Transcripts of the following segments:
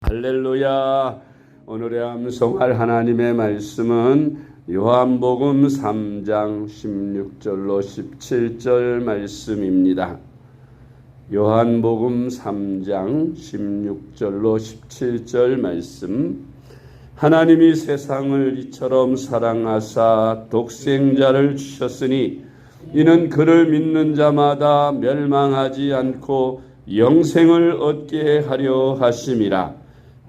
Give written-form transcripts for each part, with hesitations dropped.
할렐루야. 오늘의 암송할 하나님의 말씀은 요한복음 3장 16절로 17절 말씀입니다. 요한복음 3장 16절로 17절 말씀. 하나님이 세상을 이처럼 사랑하사 독생자를 주셨으니 이는 그를 믿는 자마다 멸망하지 않고 영생을 얻게 하려 하심이라.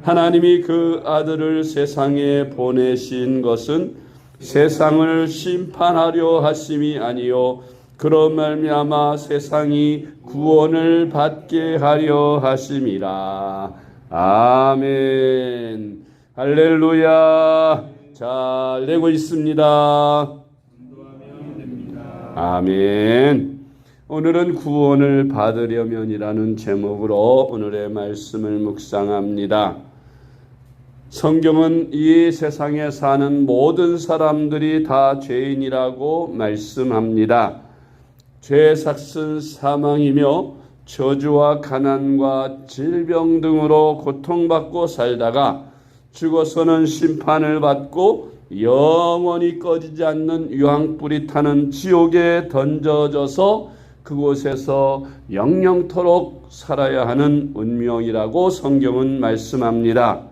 하나님이 그 아들을 세상에 보내신 것은 세상을 심판하려 하심이 아니요 그로 말미암아 세상이 구원을 받게 하려 하심이라. 아멘. 할렐루야. 잘 되고 있습니다. 아멘. 오늘은 구원을 받으려면이라는 제목으로 오늘의 말씀을 묵상합니다. 성경은 이 세상에 사는 모든 사람들이 다 죄인이라고 말씀합니다. 죄의 삭은 사망이며 저주와 가난과 질병 등으로 고통받고 살다가 죽어서는 심판을 받고 영원히 꺼지지 않는 유황불이 타는 지옥에 던져져서 그곳에서 영영토록 살아야 하는 운명이라고 성경은 말씀합니다.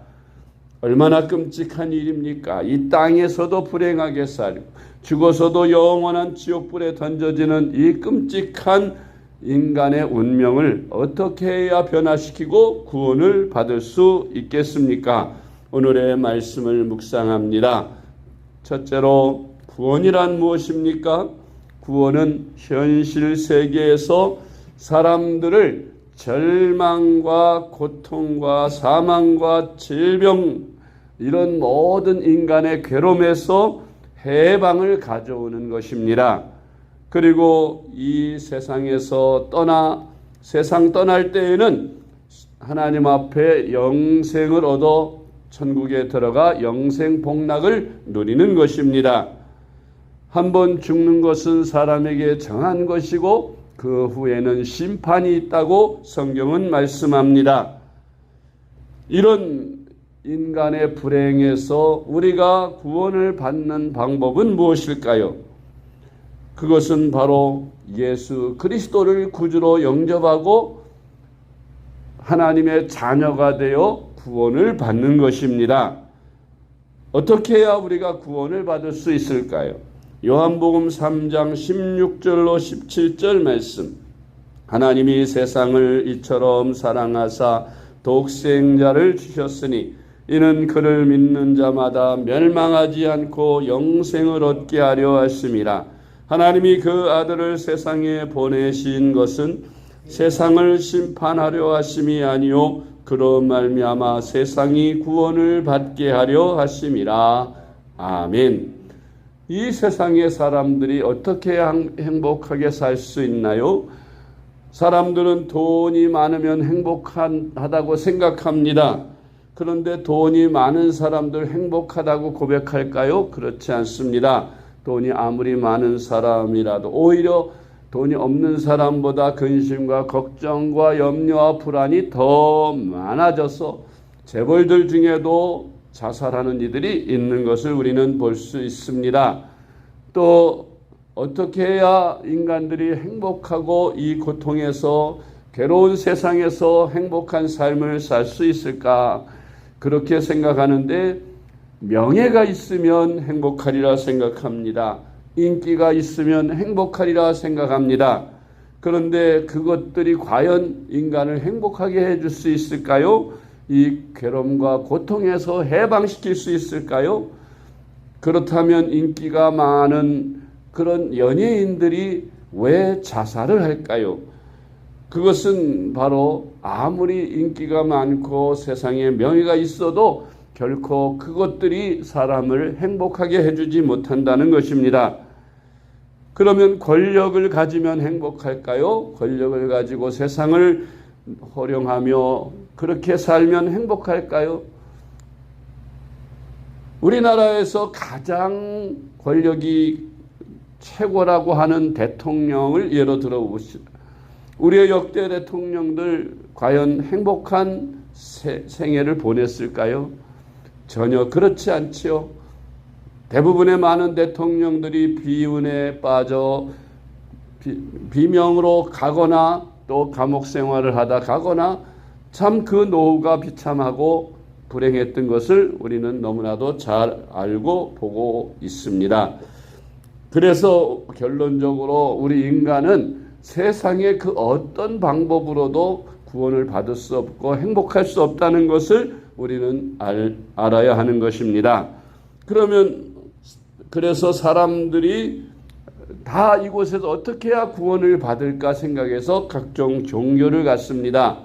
얼마나 끔찍한 일입니까? 이 땅에서도 불행하게 살고 죽어서도 영원한 지옥불에 던져지는 이 끔찍한 인간의 운명을 어떻게 해야 변화시키고 구원을 받을 수 있겠습니까? 오늘의 말씀을 묵상합니다. 첫째로 구원이란 무엇입니까? 구원은 현실 세계에서 사람들을 절망과 고통과 사망과 질병 이런 모든 인간의 괴로움에서 해방을 가져오는 것입니다. 그리고 이 세상에서 세상 떠날 때에는 하나님 앞에 영생을 얻어 천국에 들어가 영생 복락을 누리는 것입니다. 한번 죽는 것은 사람에게 정한 것이고 그 후에는 심판이 있다고 성경은 말씀합니다. 이런 인간의 불행에서 우리가 구원을 받는 방법은 무엇일까요? 그것은 바로 예수 그리스도를 구주로 영접하고 하나님의 자녀가 되어 구원을 받는 것입니다. 어떻게 해야 우리가 구원을 받을 수 있을까요? 요한복음 3장 16절로 17절 말씀. 하나님이 세상을 이처럼 사랑하사 독생자를 주셨으니 이는 그를 믿는 자마다 멸망하지 않고 영생을 얻게 하려 하심이라. 하나님이 그 아들을 세상에 보내신 것은 세상을 심판하려 하심이 아니요 그로 말미암아 세상이 구원을 받게 하려 하심이라. 아멘. 이 세상의 사람들이 어떻게 행복하게 살 수 있나요? 사람들은 돈이 많으면 행복하다고 생각합니다. 그런데 돈이 많은 사람들 행복하다고 고백할까요? 그렇지 않습니다. 돈이 아무리 많은 사람이라도 오히려 돈이 없는 사람보다 근심과 걱정과 염려와 불안이 더 많아져서 재벌들 중에도 자살하는 이들이 있는 것을 우리는 볼 수 있습니다. 또 어떻게 해야 인간들이 행복하고 이 고통에서 괴로운 세상에서 행복한 삶을 살 수 있을까? 그렇게 생각하는데 명예가 있으면 행복하리라 생각합니다. 인기가 있으면 행복하리라 생각합니다. 그런데 그것들이 과연 인간을 행복하게 해줄 수 있을까요? 이 괴로움과 고통에서 해방시킬 수 있을까요? 그렇다면 인기가 많은 그런 연예인들이 왜 자살을 할까요? 그것은 바로 아무리 인기가 많고 세상에 명예가 있어도 결코 그것들이 사람을 행복하게 해주지 못한다는 것입니다. 그러면 권력을 가지면 행복할까요? 권력을 가지고 세상을 호령하며 그렇게 살면 행복할까요? 우리나라에서 가장 권력이 최고라고 하는 대통령을 예로 들어봅시다. 우리의 역대 대통령들 과연 행복한 생애를 보냈을까요? 전혀 그렇지 않지요. 대부분의 많은 대통령들이 비운에 빠져 비명으로 가거나 또 감옥 생활을 하다 가거나 참 그 노후가 비참하고 불행했던 것을 우리는 너무나도 잘 알고 보고 있습니다. 그래서 결론적으로 우리 인간은 세상의 그 어떤 방법으로도 구원을 받을 수 없고 행복할 수 없다는 것을 우리는 알아야 하는 것입니다. 그래서 사람들이 다 이곳에서 어떻게 해야 구원을 받을까 생각해서 각종 종교를 갖습니다.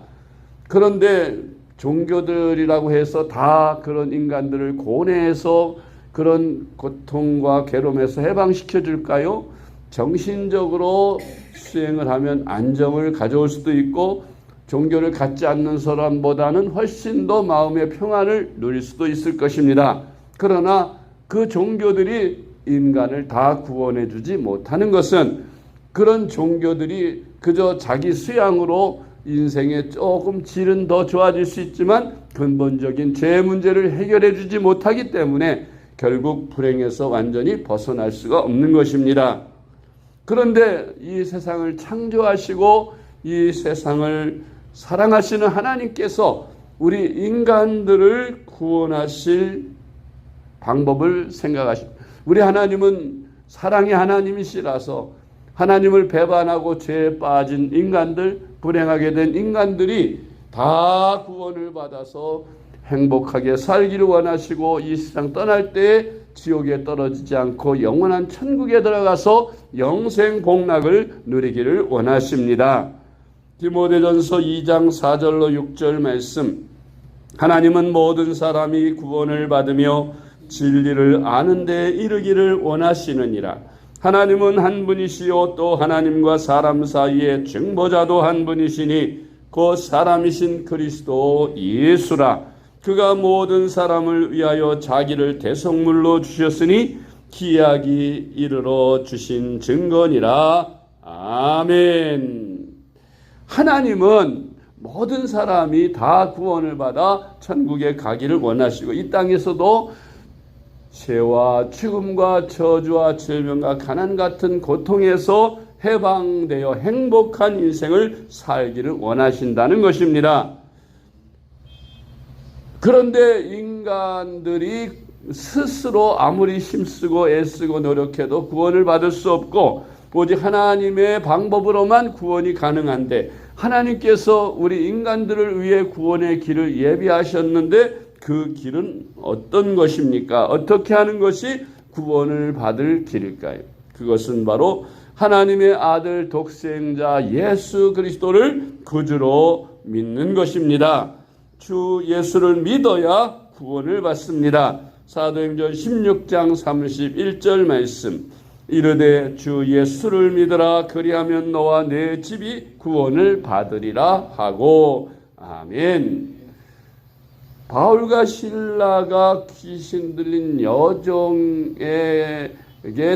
그런데 종교들이라고 해서 다 그런 인간들을 고뇌해서 그런 고통과 괴로움에서 해방시켜 줄까요? 정신적으로 수행을 하면 안정을 가져올 수도 있고 종교를 갖지 않는 사람보다는 훨씬 더 마음의 평안을 누릴 수도 있을 것입니다. 그러나 그 종교들이 인간을 다 구원해 주지 못하는 것은 그런 종교들이 그저 자기 수양으로 인생의 조금 질은 더 좋아질 수 있지만 근본적인 죄 문제를 해결해 주지 못하기 때문에 결국 불행에서 완전히 벗어날 수가 없는 것입니다. 그런데 이 세상을 창조하시고 이 세상을 사랑하시는 하나님께서 우리 인간들을 구원하실 방법을 생각하십니다. 우리 하나님은 사랑의 하나님이시라서 하나님을 배반하고 죄에 빠진 인간들, 불행하게 된 인간들이 다 구원을 받아서 행복하게 살기를 원하시고 이 세상 떠날 때 지옥에 떨어지지 않고 영원한 천국에 들어가서 영생 복락을 누리기를 원하십니다. 디모데전서 2장 4절로 6절 말씀. 하나님은 모든 사람이 구원을 받으며 진리를 아는 데 이르기를 원하시느니라. 하나님은 한 분이시요 또 하나님과 사람 사이의 중보자도 한 분이시니 곧 사람이신 그리스도 예수라. 그가 모든 사람을 위하여 자기를 대속물로 주셨으니 기약이 이르러 주신 증거니라. 아멘. 하나님은 모든 사람이 다 구원을 받아 천국에 가기를 원하시고 이 땅에서도 죄와 죽음과 저주와 질병과 가난 같은 고통에서 해방되어 행복한 인생을 살기를 원하신다는 것입니다. 그런데 인간들이 스스로 아무리 힘쓰고 애쓰고 노력해도 구원을 받을 수 없고 오직 하나님의 방법으로만 구원이 가능한데 하나님께서 우리 인간들을 위해 구원의 길을 예비하셨는데 그 길은 어떤 것입니까? 어떻게 하는 것이 구원을 받을 길일까요? 그것은 바로 하나님의 아들 독생자 예수 그리스도를 구주로 믿는 것입니다. 주 예수를 믿어야 구원을 받습니다. 사도행전 16장 31절 말씀. 이르되 주 예수를 믿으라 그리하면 너와 내 집이 구원을 받으리라 하고. 아멘. 바울과 실라가 귀신 들린 여종에게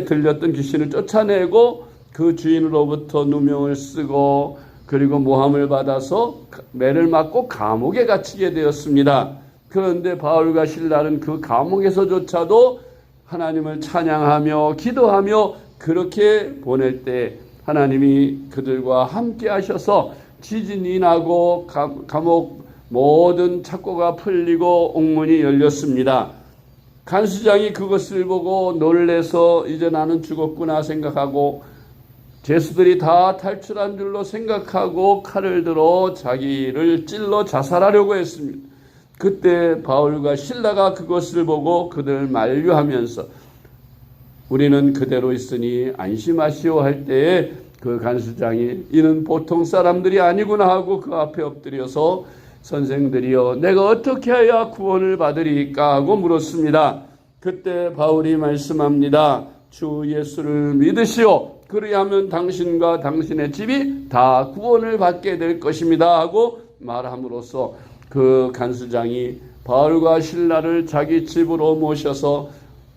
들렸던 귀신을 쫓아내고 그 주인으로부터 누명을 쓰고 그리고 모함을 받아서 매를 맞고 감옥에 갇히게 되었습니다. 그런데 바울과 실라는 그 감옥에서조차도 하나님을 찬양하며 기도하며 그렇게 보낼 때 하나님이 그들과 함께 하셔서 지진이 나고 감옥 모든 착고가 풀리고 옥문이 열렸습니다. 간수장이 그것을 보고 놀래서 이제 나는 죽었구나 생각하고 죄수들이 다 탈출한 줄로 생각하고 칼을 들어 자기를 찔러 자살하려고 했습니다. 그때 바울과 실라가 그것을 보고 그들 만류하면서 우리는 그대로 있으니 안심하시오 할 때에 그 간수장이 이는 보통 사람들이 아니구나 하고 그 앞에 엎드려서 선생들이여 내가 어떻게 해야 구원을 받으리까 하고 물었습니다. 그때 바울이 말씀합니다. 주 예수를 믿으시오. 그리하면 당신과 당신의 집이 다 구원을 받게 될 것입니다 하고 말함으로써 그 간수장이 바울과 실라를 자기 집으로 모셔서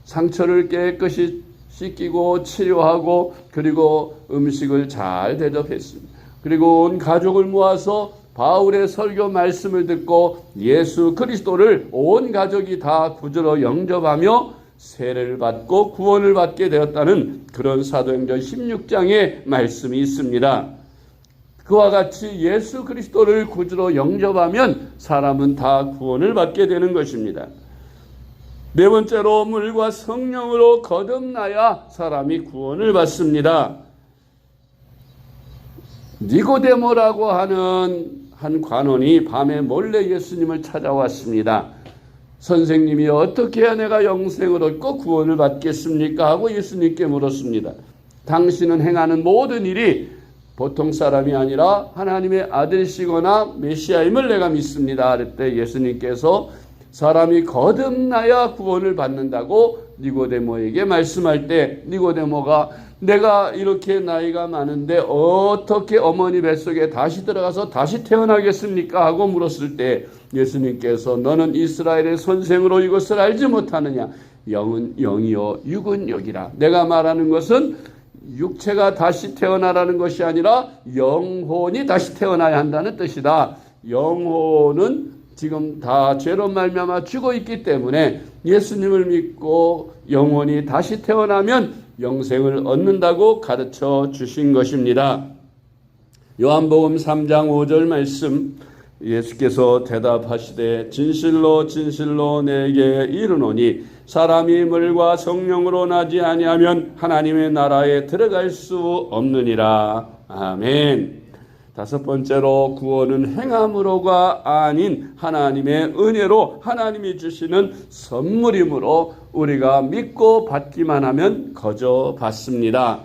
상처를 깨끗이 씻기고 치료하고 그리고 음식을 잘 대접했습니다. 그리고 온 가족을 모아서 바울의 설교 말씀을 듣고 예수 그리스도를 온 가족이 다 구주로 영접하며 세례를 받고 구원을 받게 되었다는 그런 사도행전 16장의 말씀이 있습니다. 그와 같이 예수 그리스도를 구주로 영접하면 사람은 다 구원을 받게 되는 것입니다. 네 번째로 물과 성령으로 거듭나야 사람이 구원을 받습니다. 니고데모라고 하는 한 관원이 밤에 몰래 예수님을 찾아왔습니다. 선생님이 어떻게 해야 내가 영생을 얻고 구원을 받겠습니까? 하고 예수님께 물었습니다. 당신은 행하는 모든 일이 보통 사람이 아니라 하나님의 아들이시거나 메시아임을 내가 믿습니다. 그때 예수님께서 사람이 거듭나야 구원을 받는다고 니고데모에게 말씀할 때 니고데모가 내가 이렇게 나이가 많은데 어떻게 어머니 뱃속에 다시 들어가서 다시 태어나겠습니까? 하고 물었을 때 예수님께서 너는 이스라엘의 선생으로 이것을 알지 못하느냐? 영은 영이요 육은 육이라. 내가 말하는 것은 육체가 다시 태어나라는 것이 아니라 영혼이 다시 태어나야 한다는 뜻이다. 영혼은 지금 다 죄로 말미암아 죽어 있기 때문에 예수님을 믿고 영혼이 다시 태어나면 영생을 얻는다고 가르쳐 주신 것입니다. 요한복음 3장 5절 말씀, 예수께서 대답하시되 진실로 진실로 내게 이르노니 사람이 물과 성령으로 나지 아니하면 하나님의 나라에 들어갈 수 없느니라. 아멘. 다섯 번째로 구원은 행함으로가 아닌 하나님의 은혜로 하나님이 주시는 선물이므로 우리가 믿고 받기만 하면 거저 받습니다.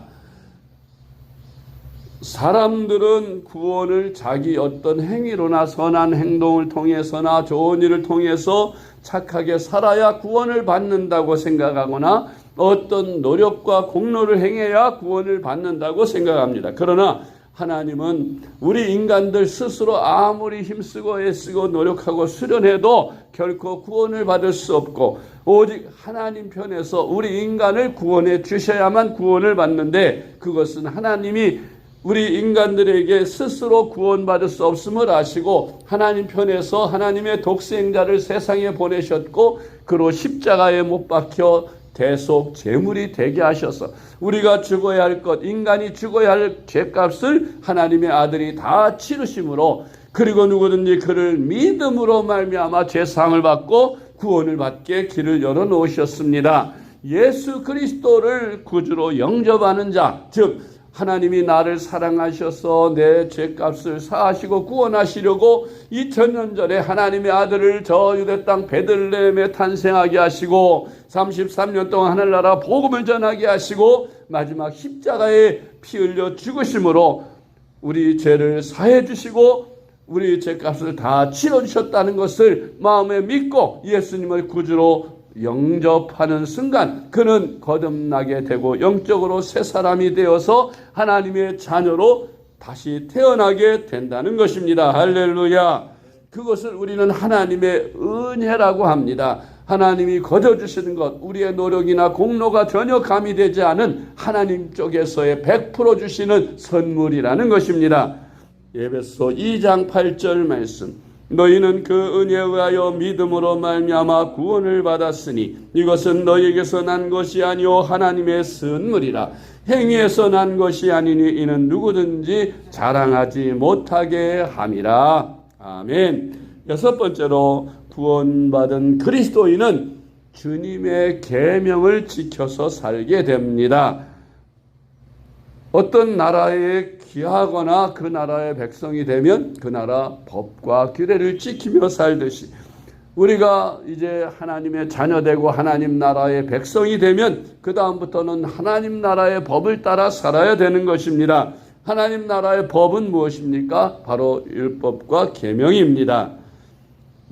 사람들은 구원을 자기 어떤 행위로나 선한 행동을 통해서나 좋은 일을 통해서 착하게 살아야 구원을 받는다고 생각하거나 어떤 노력과 공로를 행해야 구원을 받는다고 생각합니다. 그러나 하나님은 우리 인간들 스스로 아무리 힘쓰고 애쓰고 노력하고 수련해도 결코 구원을 받을 수 없고 오직 하나님 편에서 우리 인간을 구원해 주셔야만 구원을 받는데 그것은 하나님이 우리 인간들에게 스스로 구원받을 수 없음을 아시고 하나님 편에서 하나님의 독생자를 세상에 보내셨고 그로 십자가에 못 박혀 대속 제물이 되게 하셔서 우리가 죽어야 할 것, 인간이 죽어야 할 죄값을 하나님의 아들이 다 치르심으로 그리고 누구든지 그를 믿음으로 말미암아 죄상을 받고 구원을 받게 길을 열어놓으셨습니다. 예수 그리스도를 구주로 영접하는 자, 즉 하나님이 나를 사랑하셔서 내 죄값을 사하시고 구원하시려고 2000년 전에 하나님의 아들을 저 유대 땅 베들레헴에 탄생하게 하시고 33년 동안 하늘나라 복음을 전하게 하시고 마지막 십자가에 피 흘려 죽으심으로 우리 죄를 사해 주시고 우리 죄값을 다 치러주셨다는 것을 마음에 믿고 예수님을 구주로 영접하는 순간 그는 거듭나게 되고 영적으로 새 사람이 되어서 하나님의 자녀로 다시 태어나게 된다는 것입니다. 할렐루야. 그것을 우리는 하나님의 은혜라고 합니다. 하나님이 거저주시는 것, 우리의 노력이나 공로가 전혀 가미되지 않은 하나님 쪽에서의 100% 주시는 선물이라는 것입니다. 에베소 2장 8절 말씀, 너희는 그 은혜에 의하여 믿음으로 말미암아 구원을 받았으니 이것은 너희에게서 난 것이 아니요 하나님의 선물이라. 행위에서 난 것이 아니니 이는 누구든지 자랑하지 못하게 함이라. 아멘. 여섯 번째로 구원받은 그리스도인은 주님의 계명을 지켜서 살게 됩니다. 어떤 나라에 귀하거나 그 나라의 백성이 되면 그 나라 법과 규례를 지키며 살듯이 우리가 이제 하나님의 자녀되고 하나님 나라의 백성이 되면 그 다음부터는 하나님 나라의 법을 따라 살아야 되는 것입니다. 하나님 나라의 법은 무엇입니까? 바로 율법과 계명입니다.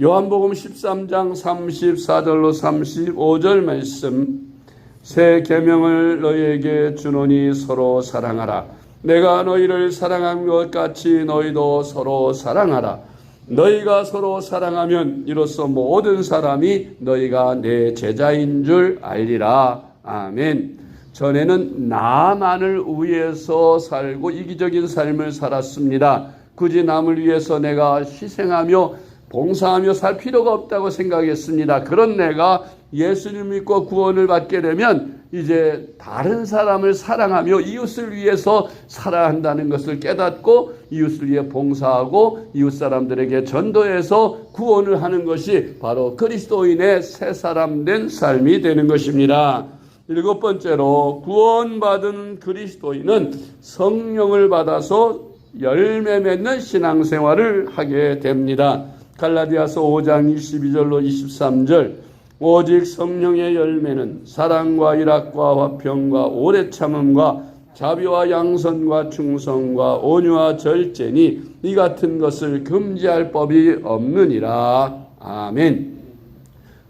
요한복음 13장 34절로 35절 말씀, 새 계명을 너희에게 주노니 서로 사랑하라. 내가 너희를 사랑한 것 같이 너희도 서로 사랑하라. 너희가 서로 사랑하면 이로써 모든 사람이 너희가 내 제자인 줄 알리라. 아멘. 전에는 나만을 위해서 살고 이기적인 삶을 살았습니다. 굳이 남을 위해서 내가 희생하며 봉사하며 살 필요가 없다고 생각했습니다. 그런 내가 예수님 믿고 구원을 받게 되면 이제 다른 사람을 사랑하며 이웃을 위해서 살아야 한다는 것을 깨닫고 이웃을 위해 봉사하고 이웃 사람들에게 전도해서 구원을 하는 것이 바로 그리스도인의 새 사람 된 삶이 되는 것입니다. 7번째로 구원받은 그리스도인은 성령을 받아서 열매 맺는 신앙생활을 하게 됩니다. 갈라디아서 5장 22절로 23절 오직 성령의 열매는 사랑과 일학과 화평과 오래 참음과 자비와 양선과 충성과 온유와 절제니 이 같은 것을 금지할 법이 없느니라. 아멘.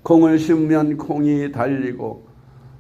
콩을 심으면 콩이 달리고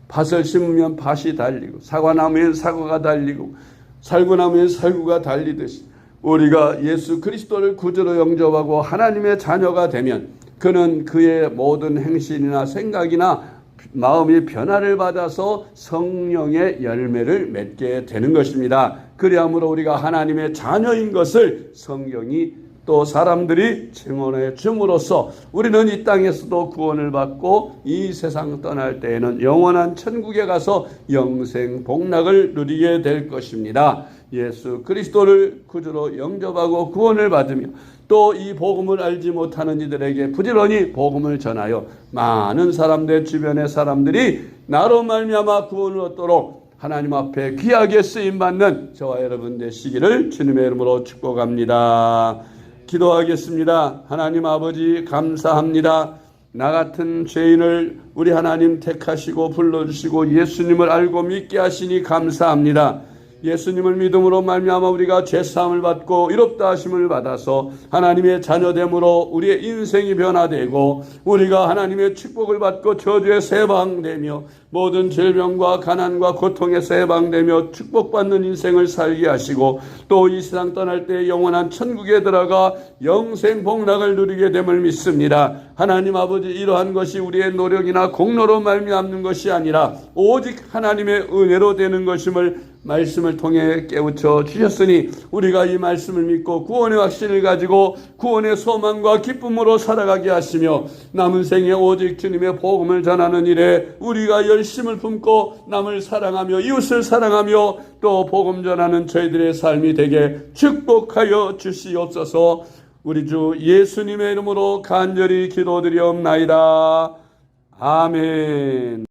밭을 심으면 밭이 달리고 사과나무엔 사과가 달리고 살구나무엔 살구가 달리듯이 우리가 예수 그리스도를 구주로 영접하고 하나님의 자녀가 되면 그는 그의 모든 행실이나 생각이나 마음이 변화를 받아서 성령의 열매를 맺게 되는 것입니다. 그리함으로 우리가 하나님의 자녀인 것을 성경이 또 사람들이 증언해 줌으로써 우리는 이 땅에서도 구원을 받고 이 세상 떠날 때에는 영원한 천국에 가서 영생 복락을 누리게 될 것입니다. 예수 그리스도를 구주로 영접하고 구원을 받으며 또 이 복음을 알지 못하는 이들에게 부지런히 복음을 전하여 많은 사람들 주변의 사람들이 나로 말미암아 구원을 얻도록 하나님 앞에 귀하게 쓰임받는 저와 여러분 되시기를 주님의 이름으로 축복합니다. 기도하겠습니다. 하나님 아버지 감사합니다. 나 같은 죄인을 우리 하나님 택하시고 불러주시고 예수님을 알고 믿게 하시니 감사합니다. 예수님을 믿음으로 말미암아 우리가 죄사함을 받고 의롭다 하심을 받아서 하나님의 자녀됨으로 우리의 인생이 변화되고 우리가 하나님의 축복을 받고 저주에서 해방되며 모든 질병과 가난과 고통에서 해방되며 축복받는 인생을 살게 하시고 또 이 세상 떠날 때 영원한 천국에 들어가 영생 복락을 누리게 됨을 믿습니다. 하나님 아버지 이러한 것이 우리의 노력이나 공로로 말미암는 것이 아니라 오직 하나님의 은혜로 되는 것임을 말씀을 통해 깨우쳐 주셨으니 우리가 이 말씀을 믿고 구원의 확신을 가지고 구원의 소망과 기쁨으로 살아가게 하시며 남은 생에 오직 주님의 복음을 전하는 일에 우리가 열심을 품고 남을 사랑하며 이웃을 사랑하며 또 복음 전하는 저희들의 삶이 되게 축복하여 주시옵소서. 우리 주 예수님의 이름으로 간절히 기도드리옵나이다. 아멘.